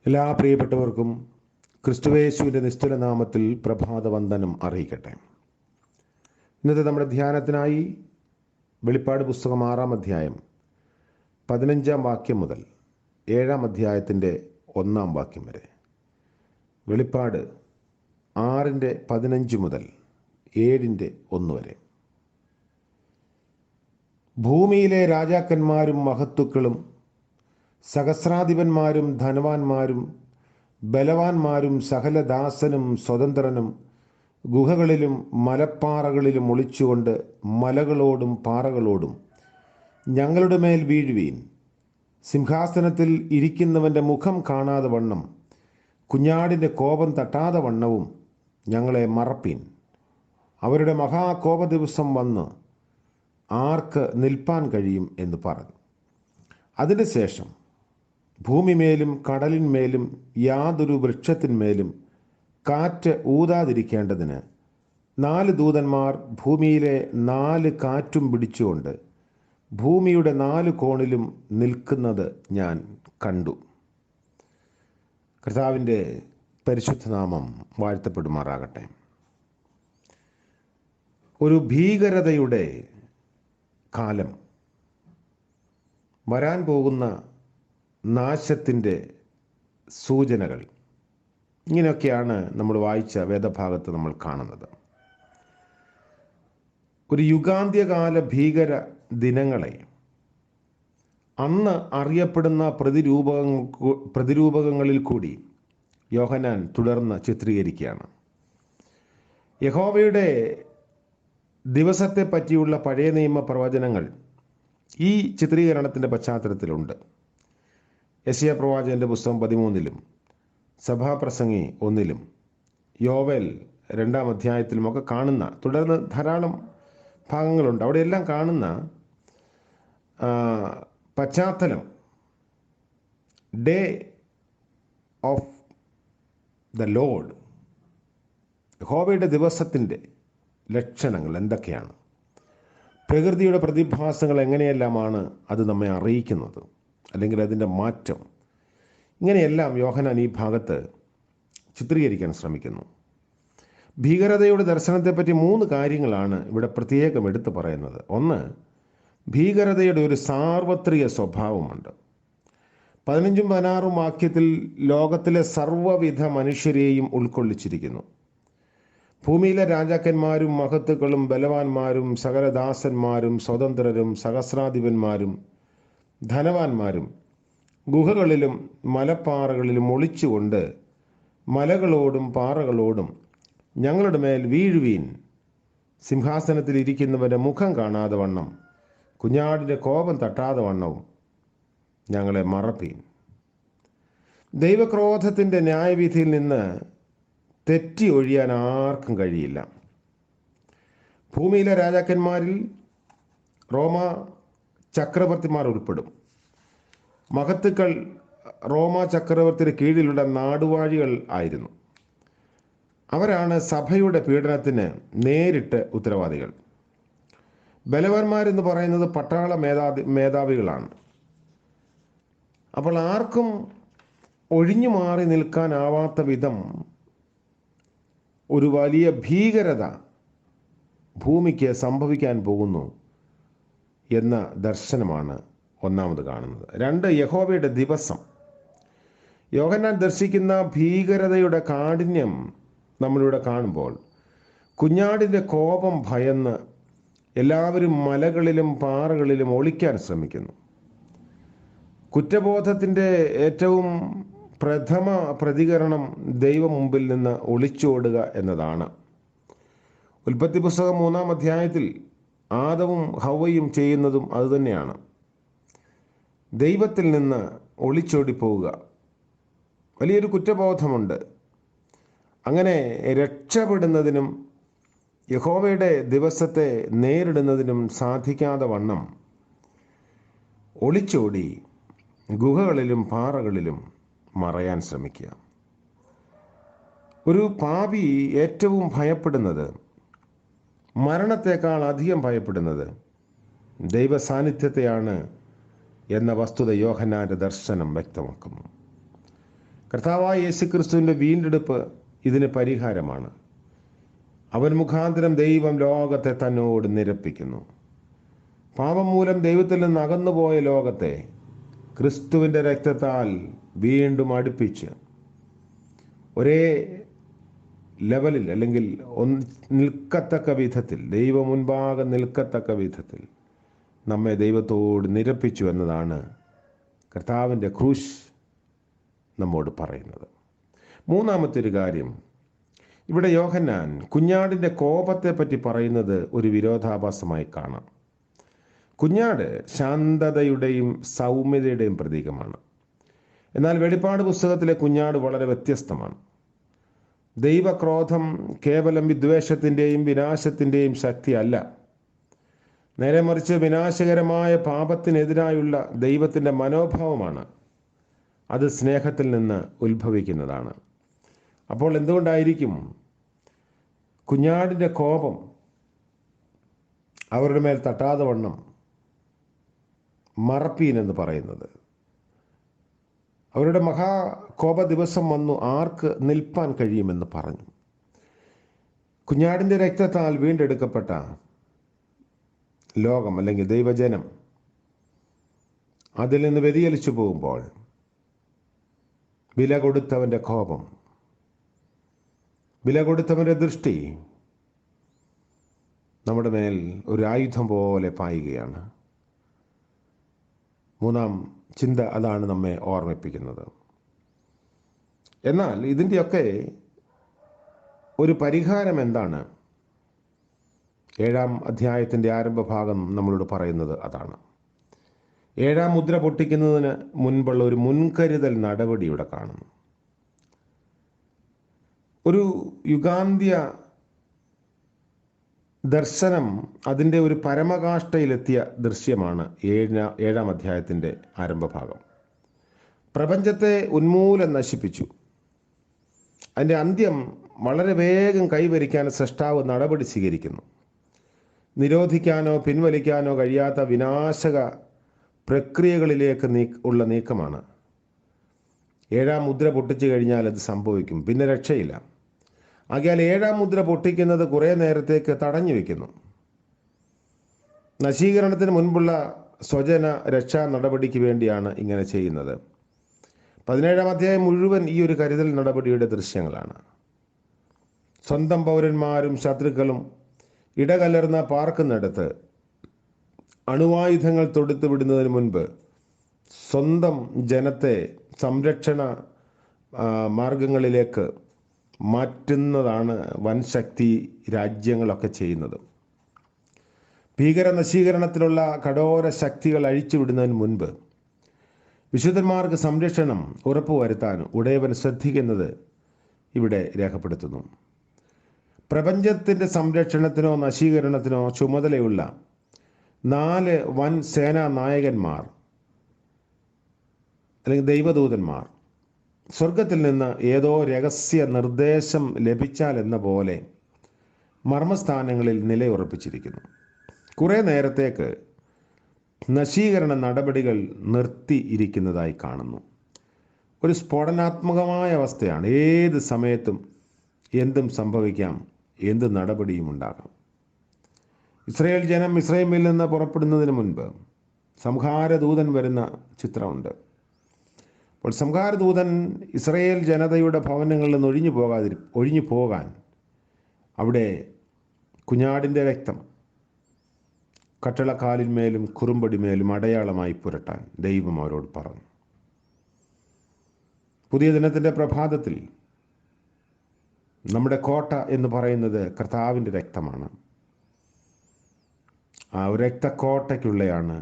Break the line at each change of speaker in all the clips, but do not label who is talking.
എല്ലാ പ്രിയപ്പെട്ടവർക്കും ക്രിസ്തുയേശുവിൻ്റെ നിസ്തുല നാമത്തിൽ പ്രഭാതവന്ദനം അറിയിക്കട്ടെ. ഇന്നത്തെ നമ്മുടെ ധ്യാനത്തിനായി വെളിപ്പാട് പുസ്തകം 6-ാം അധ്യായം 15-ാം വാക്യം മുതൽ 7-ാം അധ്യായത്തിൻ്റെ 1-ാം വാക്യം വരെ. വെളിപ്പാട് 6:15 മുതൽ 7:1 വരെ. ഭൂമിയിലെ രാജാക്കന്മാരും മഹത്തുക്കളും സഹസ്രാധിപന്മാരും ധനവാന്മാരും ബലവാന്മാരും സകലദാസനും സ്വതന്ത്രനും ഗുഹകളിലും മലപ്പാറകളിലും ഒളിച്ചുകൊണ്ട് മലകളോടും പാറകളോടും, ഞങ്ങളുടെ മേൽ വീഴുവീൻ, സിംഹാസനത്തിൽ ഇരിക്കുന്നവൻ്റെ മുഖം കാണാതെ വണ്ണം, കുഞ്ഞാടിൻ്റെ കോപം തട്ടാതെ വണ്ണവും ഞങ്ങളെ മറപ്പീൻ. അവരുടെ മഹാകോപ ദിവസം വന്ന് ആർക്ക് നിൽപ്പാൻ കഴിയും എന്ന് പറഞ്ഞു. അതിനുശേഷം ഭൂമിമേലും കടലിന്മേലും യാതൊരു വൃക്ഷത്തിന്മേലും കാറ്റ് ഊതാതിരിക്കേണ്ടതിന് 4 ദൂതന്മാർ ഭൂമിയിലെ 4 കാറ്റും പിടിച്ചുകൊണ്ട് ഭൂമിയുടെ 4 കോണിലും നിൽക്കുന്നത് ഞാൻ കണ്ടു. കർത്താവിൻ്റെ പരിശുദ്ധനാമം വാഴ്ത്തപ്പെടുമാറാകട്ടെ. ഒരു ഭീകരതയുടെ കാലം, വരാൻ പോകുന്ന നാശത്തിൻ്റെ സൂചനകൾ, ഇങ്ങനെയൊക്കെയാണ് നമ്മൾ വായിച്ച വേദഭാഗത്ത് നമ്മൾ കാണുന്നത്. ഒരു യുഗാന്ത്യകാല ഭീകര ദിനങ്ങളെ അന്ന് അറിയപ്പെടുന്ന പ്രതിരൂപകങ്ങളിൽ കൂടി യോഹന്നാൻ തുടർന്ന് ചിത്രീകരിക്കുകയാണ്. യഹോവയുടെ ദിവസത്തെ പറ്റിയുള്ള പഴയ നിയമ പ്രവചനങ്ങൾ ഈ ചിത്രീകരണത്തിൻ്റെ പശ്ചാത്തലത്തിലുണ്ട്. യെശയ്യാ പ്രവാചകന്റെ പുസ്തകം 13-ലും സഭാപ്രസംഗി 1-ലും യോവേൽ 2-ാം അധ്യായത്തിലുമൊക്കെ കാണുന്ന, തുടർന്ന് ധാരാളം ഭാഗങ്ങളുണ്ട്, അവിടെയെല്ലാം കാണുന്ന പശ്ചാത്തലം ഡേ ഓഫ് ദ ലോർഡ്, യഹോവയുടെ ദിവസത്തിൻ്റെ ലക്ഷണങ്ങൾ എന്തൊക്കെയാണ്, പ്രകൃതിയുടെ പ്രതിഭാസങ്ങൾ എങ്ങനെയെല്ലാമാണ് അത് നമ്മെ അറിയിക്കുന്നത്, അല്ലെങ്കിൽ അതിൻ്റെ മാറ്റം, ഇങ്ങനെയെല്ലാം യോഹന്നാൻ ഈ ഭാഗത്ത് ചിത്രീകരിക്കാൻ ശ്രമിക്കുന്നു. ഭീകരതയുടെ ദർശനത്തെപ്പറ്റി 3 കാര്യങ്ങളാണ് ഇവിടെ പ്രത്യേകം എടുത്തു പറയുന്നത്. ഒന്ന്, ഭീകരതയുടെ ഒരു സാർവത്രിക സ്വഭാവമുണ്ട്. 15-ഉം 16-ഉം വാക്യത്തിൽ ലോകത്തിലെ സർവ്വവിധ മനുഷ്യരെയും ഉൾക്കൊള്ളിച്ചിരിക്കുന്നു. ഭൂമിയിലെ രാജാക്കന്മാരും മഹത്തുക്കളും ബലവാന്മാരും സകലദാസന്മാരും സ്വതന്ത്രരും സഹസ്രാധിപന്മാരും ധനവാന്മാരും ഗുഹകളിലും മലപ്പാറകളിലും ഒളിച്ചുകൊണ്ട് മലകളോടും പാറകളോടും ഞങ്ങളുടെ മേൽ വീഴുവീൻ, സിംഹാസനത്തിൽ ഇരിക്കുന്നവൻ്റെ മുഖം കാണാതെ വണ്ണം, കുഞ്ഞാടിൻ്റെ കോപം തട്ടാതെ വണ്ണവും ഞങ്ങളെ മറപ്പീൻ. ദൈവക്രോധത്തിൻ്റെ ന്യായവിധിയിൽ നിന്ന് തെറ്റി ഒഴിയാൻ ആർക്കും കഴിയില്ല. ഭൂമിയിലെ രാജാക്കന്മാരിൽ റോമ ചക്രവർത്തിമാർ ഉൾപ്പെടും. മഹത്തുക്കൾ റോമ ചക്രവർത്തിയുടെ കീഴിലുള്ള നാടുവാഴികൾ ആയിരുന്നു. അവരാണ് സഭയുടെ പീഡനത്തിന് നേരിട്ട് ഉത്തരവാദികൾ. ബലവാന്മാരെന്ന് പറയുന്നത് പട്ടാള മേധാവികളാണ്. അപ്പോൾ ആർക്കും ഒഴിഞ്ഞു മാറി നിൽക്കാനാവാത്ത വിധം ഒരു വലിയ ഭീകരത ഭൂമിക്ക് സംഭവിക്കാൻ പോകുന്നു എന്ന ദർശനമാണ് ഒന്നാമത് കാണുന്നത്. 2, യഹോവയുടെ ദിവസം. യോഹന്നാൻ ദർശിക്കുന്ന ഭീകരതയുടെ കാഠിന്യം നമ്മളിവിടെ കാണുമ്പോൾ കുഞ്ഞാടിൻ്റെ കോപം ഭയന്ന് എല്ലാവരും മലകളിലും പാറകളിലും ഒളിക്കാൻ ശ്രമിക്കുന്നു. കുറ്റബോധത്തിൻ്റെ ഏറ്റവും പ്രഥമ പ്രതികരണം ദൈവം മുമ്പിൽ നിന്ന് ഒളിച്ചോടുക എന്നതാണ്. ഉൽപ്പത്തി പുസ്തകം 3-ാം അധ്യായത്തിൽ ആദവും ഹവ്വയും ചെയ്യുന്നതും അതുതന്നെയാണ്. ദൈവത്തിൽ നിന്ന് ഒളിച്ചോടിപ്പോവുക. വലിയൊരു കുറ്റബോധമുണ്ട്. അങ്ങനെ രക്ഷപ്പെടുന്നതിനും യഹോവയുടെ ദിവസത്തെ നേരിടുന്നതിനും സാധിക്കാതെ വണ്ണം ഒളിച്ചോടി ഗുഹകളിലും പാറകളിലും മറയാൻ ശ്രമിക്കുക. ഒരു പാപി ഏറ്റവും ഭയപ്പെടുന്നത്, മരണത്തെക്കാൾ അധികം ഭയപ്പെടുന്നത് ദൈവ സാന്നിധ്യത്തെയാണ് എന്ന വസ്തുത യോഹന്നാന്റെ ദർശനം വ്യക്തമാക്കുന്നു. കർത്താവായ യേശുക്രിസ്തുവിൻ്റെ വീണ്ടെടുപ്പ് ഇതിന് പരിഹാരമാണ്. അവൻ മുഖാന്തരം ദൈവം ലോകത്തെ തന്നോട് നിരപ്പിക്കുന്നു. പാപം മൂലം ദൈവത്തിൽ നിന്ന് അകന്നുപോയ ലോകത്തെ ക്രിസ്തുവിൻ്റെ രക്തത്താൽ വീണ്ടും അടുപ്പിച്ച് ഒരേ ലെവലിൽ, അല്ലെങ്കിൽ നിൽക്കത്തക്ക വിധത്തിൽ, ദൈവം മുൻപാകെ നിൽക്കത്തക്ക വിധത്തിൽ നമ്മെ ദൈവത്തോട് നിരപ്പിച്ചു എന്നതാണ് കർത്താവിൻ്റെ ക്രൂശ് നമ്മോട് പറയുന്നത്. മൂന്നാമത്തെ ഒരു കാര്യം, ഇവിടെ യോഹന്നാൻ കുഞ്ഞാടിൻ്റെ കോപത്തെ പറ്റി പറയുന്നത് ഒരു വിരോധാഭാസമായി കാണാം. കുഞ്ഞാട് ശാന്തതയുടെയും സൗമ്യതയുടെയും പ്രതീകമാണ്. എന്നാൽ വെളിപ്പാട് പുസ്തകത്തിലെ കുഞ്ഞാട് വളരെ വ്യത്യസ്തമാണ്. ദൈവക്രോധം കേവലം വിദ്വേഷത്തിൻ്റെയും വിനാശത്തിൻ്റെയും ശക്തിയല്ല. നേരെ മറിച്ച് വിനാശകരമായ പാപത്തിനെതിരായുള്ള ദൈവത്തിൻ്റെ മനോഭാവമാണ്. അത് സ്നേഹത്തിൽ നിന്ന് ഉത്ഭവിക്കുന്നതാണ്. അപ്പോൾ എന്തുകൊണ്ടായിരിക്കും കുഞ്ഞാടിൻ്റെ കോപം അവരുടെ മേൽ തട്ടാതെ വണ്ണം മറപ്പീൻ എന്ന് പറയുന്നത്? അവരുടെ മഹാകോപ ദിവസം വന്നു, ആർക്ക് നിൽപ്പാൻ കഴിയുമെന്ന് പറഞ്ഞു. കുഞ്ഞാടിൻ്റെ രക്തത്താൽ വീണ്ടെടുക്കപ്പെട്ട ലോകം, അല്ലെങ്കിൽ ദൈവജനം, അതിൽ നിന്ന് വ്യതിചലിച്ചു പോകുമ്പോൾ വില കൊടുത്തവൻ്റെ കോപം, വില കൊടുത്തവൻ്റെ ദൃഷ്ടി നമ്മുടെ മേൽ ഒരു ആയുധം പോലെ പായുകയാണ്. മൂന്നാം ചിന്ത അതാണ് നമ്മെ ഓർമ്മിപ്പിക്കുന്നത്. എന്നാൽ ഇതിൻ്റെയൊക്കെ ഒരു പരിഹാരം എന്താണ്? 7-ാം അധ്യായത്തിൻ്റെ ആരംഭഭാഗം നമ്മളോട് പറയുന്നത് അതാണ്. 7-ാം മുദ്ര പൊട്ടിക്കുന്നതിന് മുൻപുള്ള ഒരു മുൻകരുതൽ നടപടി ഇവിടെ കാണുന്നു. ഒരു യുഗാന്ത്യ ദർശനം, അതിൻ്റെ ഒരു പരമകാഷ്ഠയിലെത്തിയ ദൃശ്യമാണ് 7-ാം അധ്യായത്തിൻ്റെ ആരംഭഭാഗം. പ്രപഞ്ചത്തെ ഉന്മൂലം നശിപ്പിച്ചു. അതിൻ്റെ അന്ത്യം വളരെ വേഗം കൈവരിക്കാൻ സൃഷ്ടാവ് നടപടി സ്വീകരിക്കുന്നു. നിരോധിക്കാനോ പിൻവലിക്കാനോ കഴിയാത്ത വിനാശക പ്രക്രിയകളിലേക്ക് ഉള്ള നീക്കമാണ്. 7-ാം മുദ്ര പൊട്ടിച്ചു കഴിഞ്ഞാൽ അത് സംഭവിക്കും, പിന്നെ രക്ഷയില്ല. ആകയാൽ 7-ാം മുദ്ര പൊട്ടിക്കുന്നത് കുറേ നേരത്തേക്ക് തടഞ്ഞു വയ്ക്കുന്നു. നശീകരണത്തിന് മുൻപുള്ള സ്വജന രക്ഷാ നടപടിക്ക് വേണ്ടിയാണ് ഇങ്ങനെ ചെയ്യുന്നത്. 17-ാം അധ്യായം മുഴുവൻ ഈ ഒരു കരുതൽ നടപടിയുടെ ദൃശ്യങ്ങളാണ്. സ്വന്തം പൗരന്മാരും ശത്രുക്കളും ഇടകലർന്ന പാർക്കുന്നിടത്ത് അണുവായുധങ്ങൾ തൊടുത്തു വിടുന്നതിന് മുൻപ് സ്വന്തം ജനത്തെ സംരക്ഷണ മാർഗങ്ങളിലേക്ക് മാറ്റുന്നതാണ് വൻശക്തി രാജ്യങ്ങളൊക്കെ ചെയ്യുന്നത്. ഭീകര നശീകരണത്തിലുള്ള കഠോര ശക്തികൾ അഴിച്ചുവിടുന്നതിന് മുൻപ് വിശുദ്ധന്മാർക്ക് സംരക്ഷണം ഉറപ്പുവരുത്താൻ ഉടയവൻ ശ്രദ്ധിക്കുന്നത് ഇവിടെ രേഖപ്പെടുത്തുന്നു. പ്രപഞ്ചത്തിൻ്റെ സംരക്ഷണത്തിനോ നശീകരണത്തിനോ ചുമതലയുള്ള 4 വൻ സേനാ നായകന്മാർ, അല്ലെങ്കിൽ ദൈവദൂതന്മാർ, സ്വർഗത്തിൽ നിന്ന് ഏതോ രഹസ്യ നിർദ്ദേശം ലഭിച്ചാൽ എന്ന പോലെ മർമ്മസ്ഥാനങ്ങളിൽ നിലയുറപ്പിച്ചിരിക്കുന്നു. കുറേ നേരത്തേക്ക് നശീകരണ നടപടികൾ നിർത്തിയിരിക്കുന്നതായി കാണുന്നു. ഒരു സ്ഫോടനാത്മകമായ അവസ്ഥയാണ്. ഏത് സമയത്തും എന്തും സംഭവിക്കാം, എന്ത് നടപടിയും ഉണ്ടാകാം. ഇസ്രായേൽ ജനം മിസ്രയീമിൽ നിന്ന് പുറപ്പെടുന്നതിന് മുൻപ് സംഹാരദൂതൻ വരുന്ന ചിത്രമുണ്ട്. അപ്പോൾ സംഹാരദൂതൻ ഇസ്രായേൽ ജനതയുടെ ഭവനങ്ങളിൽ നിന്ന് ഒഴിഞ്ഞു പോകാൻ അവിടെ കുഞ്ഞാടിൻ്റെ രക്തം കട്ടളക്കാലിന്മേലും കുറുമ്പടിമേലും അടയാളമായി പുരട്ടാൻ ദൈവം അവരോട് പറഞ്ഞു. പുതിയ ദിനത്തിൻ്റെ പ്രഭാതത്തിൽ നമ്മുടെ കോട്ട എന്ന് പറയുന്നത് കർത്താവിൻ്റെ രക്തമാണ്. ആ രക്തക്കോട്ടയ്ക്കുള്ളയാണ്,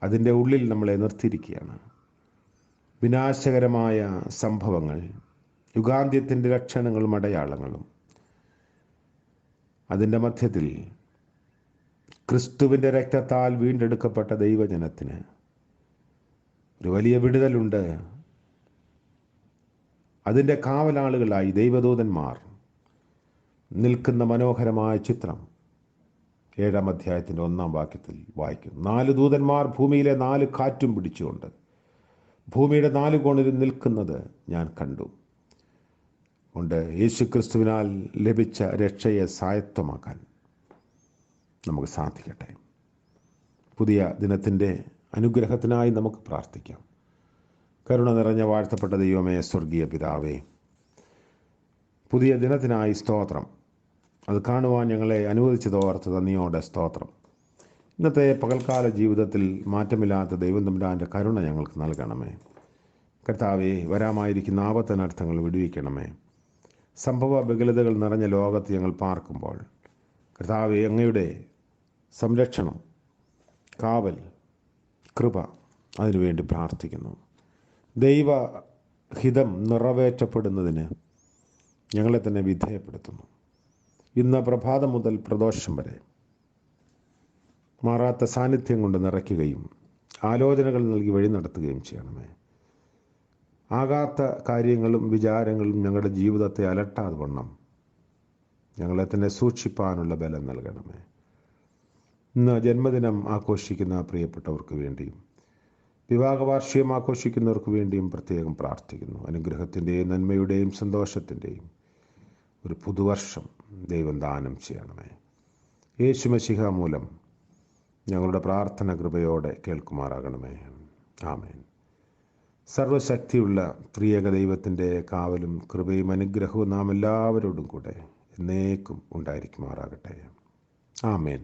അതിൻ്റെ ഉള്ളിൽ നമ്മളെ നിർത്തിയിരിക്കുകയാണ്. വിനാശകരമായ സംഭവങ്ങൾ, യുഗാന്ത്യത്തിൻ്റെ ലക്ഷണങ്ങളും അടയാളങ്ങളും, അതിൻ്റെ മധ്യത്തിൽ ക്രിസ്തുവിൻ്റെ രക്തത്താൽ വീണ്ടെടുക്കപ്പെട്ട ദൈവജനത്തിന് ഒരു വലിയ വിടുതലുണ്ട്. അതിൻ്റെ കാവലാളുകളായി ദൈവദൂതന്മാർ നിൽക്കുന്ന മനോഹരമായ ചിത്രം 7-ാം അധ്യായത്തിൻ്റെ 1-ാം വാക്യത്തിൽ വായിക്കുന്നു. 4 ദൂതന്മാർ ഭൂമിയിലെ 4 കാറ്റും പിടിച്ചുകൊണ്ട് ഭൂമിയുടെ 4 കോണിലും നിൽക്കുന്നത് ഞാൻ കണ്ടു. കൊണ്ട് യേശുക്രിസ്തുവിനാൽ ലഭിച്ച രക്ഷയെ സ്വായത്തമാക്കാൻ നമുക്ക് സാധിക്കട്ടെ. പുതിയ ദിനത്തിൻ്റെ അനുഗ്രഹത്തിനായി നമുക്ക് പ്രാർത്ഥിക്കാം. കരുണ നിറഞ്ഞ വാഴ്ത്തപ്പെട്ട ദൈവമേ, സ്വർഗീയ പിതാവേ, പുതിയ ദിനത്തിനായി സ്തോത്രം. അത് കാണുവാൻ ഞങ്ങളെ അനുവദിച്ചതോർത്ത് നന്ദിയോടെ സ്തോത്രം. ഇന്നത്തെ പകൽക്കാല ജീവിതത്തിൽ മാറ്റമില്ലാത്ത ദൈവം തമ്പുരാൻ്റെ കരുണ ഞങ്ങൾക്ക് നൽകണമേ. കർത്താവേ, വരാമായിരിക്കുന്ന ആപത്തിനർത്ഥങ്ങൾ വിടുവിക്കണമേ. സംഭവ ബഹുലതകൾ നിറഞ്ഞ ലോകത്ത് ഞങ്ങൾ പാർക്കുമ്പോൾ കർത്താവേ, അങ്ങയുടെ സംരക്ഷണം, കാവൽ, കൃപ അതിനുവേണ്ടി പ്രാർത്ഥിക്കുന്നു. ദൈവഹിതം നിറവേറ്റപ്പെടുന്നതിന് ഞങ്ങളെ തന്നെ വിധേയപ്പെടുത്തുന്നു. ഇന്ന് പ്രഭാതം മുതൽ പ്രദോഷം വരെ മാറാത്ത സാന്നിധ്യം കൊണ്ട് നിറയ്ക്കുകയും ആലോചനകൾ നൽകി വഴി നടത്തുകയും ചെയ്യണമേ. ആകാത്ത കാര്യങ്ങളും വിചാരങ്ങളും ഞങ്ങളുടെ ജീവിതത്തെ അലട്ടാതെ വണ്ണം ഞങ്ങളെ തന്നെ സൂക്ഷിപ്പാനുള്ള ബലം നൽകണമേ. ഇന്ന് ജന്മദിനം ആഘോഷിക്കുന്ന പ്രിയപ്പെട്ടവർക്ക് വേണ്ടിയും വിവാഹവാർഷികം ആഘോഷിക്കുന്നവർക്ക് വേണ്ടിയും പ്രത്യേകം പ്രാർത്ഥിക്കുന്നു. അനുഗ്രഹത്തിൻ്റെയും നന്മയുടെയും സന്തോഷത്തിൻ്റെയും ഒരു പുതുവർഷം ദൈവം ദാനം ചെയ്യണമേ. യേശു മശിഹ മൂലം ഞങ്ങളുടെ പ്രാർത്ഥന കൃപയോടെ കേൾക്കുമാറാകണമേ. ആമേൻ. സർവശക്തിയുള്ള ത്രിയേക ദൈവത്തിൻ്റെ കാവലും കൃപയും അനുഗ്രഹവും നാം എല്ലാവരോടും കൂടെ എന്നേക്കും ഉണ്ടായിരിക്കുമാറാകട്ടെ. ആമേൻ.